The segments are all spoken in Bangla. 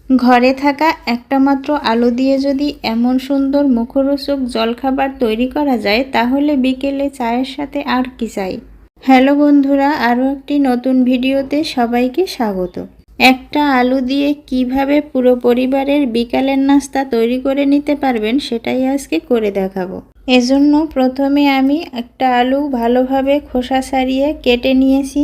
ঘরে থাকা একটা মাত্র আলু দিয়ে যদি এমন সুন্দর মুখরোচক জলখাবার তৈরি করা যায় তাহলে বিকেলে চায়ের সাথে আর কি চাই। হ্যালো বন্ধুরা, আরও একটি নতুন ভিডিওতে সবাইকে স্বাগত। একটা আলু দিয়ে কিভাবে পুরো পরিবারের বিকালের নাস্তা তৈরি করে নিতে পারবেন সেটাই আজকে করে দেখাবো। এজন্য প্রথমে আমি একটা আলু ভালোভাবে খোসা ছাড়িয়ে কেটে নিয়েছি।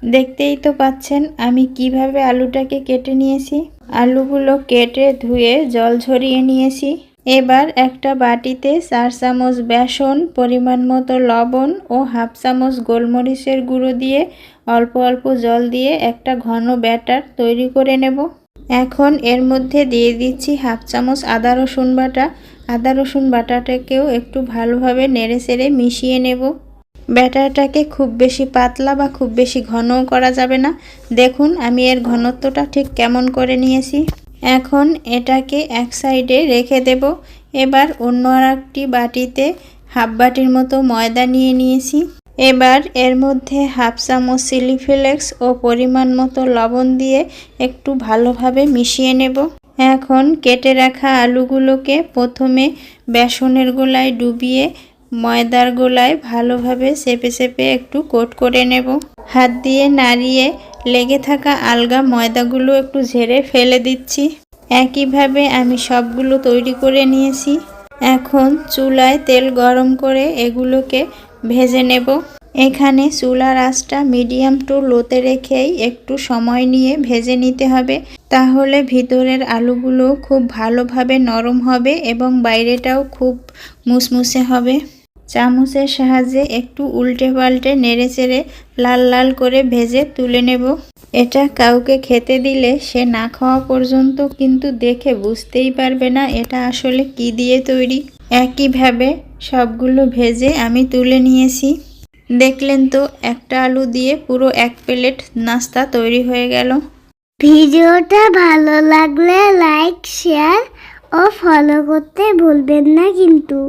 দেখতেই তো পাচ্ছেন আমি কিভাবে আলুটাকে কেটে নিয়েছি। আলুগুলো কেটে ধুয়ে জল ঝরিয়ে নিয়েছি। এবার একটা বাটিতে 4 চামচ বেসন, পরিমাণ মতো লবণ ও হাফ চামচ গোলমরিচের গুঁড়ো দিয়ে অল্প অল্প জল দিয়ে একটা ঘন ব্যাটার তৈরি করে নেব। এখন এর মধ্যে দিয়ে দিচ্ছি হাফ চামচ আদা রসুন বাটা। আদা রসুন বাটাটাকেও একটু ভালোভাবে নেড়ে চেড়ে মিশিয়ে নেব। ব্যাটারটাকে খুব বেশি পাতলা বা খুব বেশি ঘনও করা যাবে না। দেখুন আমি এর ঘনত্বটা ঠিক কেমন করে নিয়েছি। এখন এটাকে এক সাইডে রেখে দেব। এবার অন্য আরেকটি বাটিতে হাফ বাটির মতো ময়দা নিয়ে নিয়েছি। এবার এর মধ্যে হাফ চামচ চিলি ফ্লেক্স ও পরিমাণ মতো লবণ দিয়ে একটু ভালোভাবে মিশিয়ে নেব। এখন কেটে রাখা আলুগুলোকে প্রথমে বেসনের গোলায় ডুবিয়ে ময়দার গোলায় ভালোভাবে চেপে চেপে একটু কোট করে নেব। হাত দিয়ে নাড়িয়ে লেগে থাকা আলগা ময়দাগুলো একটু ঝেড়ে ফেলে দিচ্ছি। একইভাবে আমি সবগুলো তৈরি করে নিয়েছি। এখন চুলায় তেল গরম করে এগুলোকে ভেজে নেব। এখানে চুলার আঁচটা মিডিয়াম টু লোতে রেখেই একটু সময় নিয়ে ভেজে নিতে হবে, তাহলে ভিতরের আলুগুলো খুব ভালোভাবে নরম হবে এবং বাইরেটাও খুব মুসমুসে হবে। চামচের সাহায্যে একটু উল্টে পাল্টে নেড়ে চেড়ে লাল লাল করে ভেজে তুলে নেব। এটা কাউকে খেতে দিলে সে না খাওয়া পর্যন্ত কিন্তু দেখে বুঝতেই পারবে না এটা আসলে কি দিয়ে তৈরি। একইভাবে সবগুলো ভেজে আমি তুলে নিয়েছি। দেখলেন তো একটা আলু দিয়ে পুরো এক প্লেট নাস্তা তৈরি হয়ে গেল। ভিডিওটা ভালো লাগলে লাইক, শেয়ার ও ফলো করতে ভুলবেন না কিন্তু।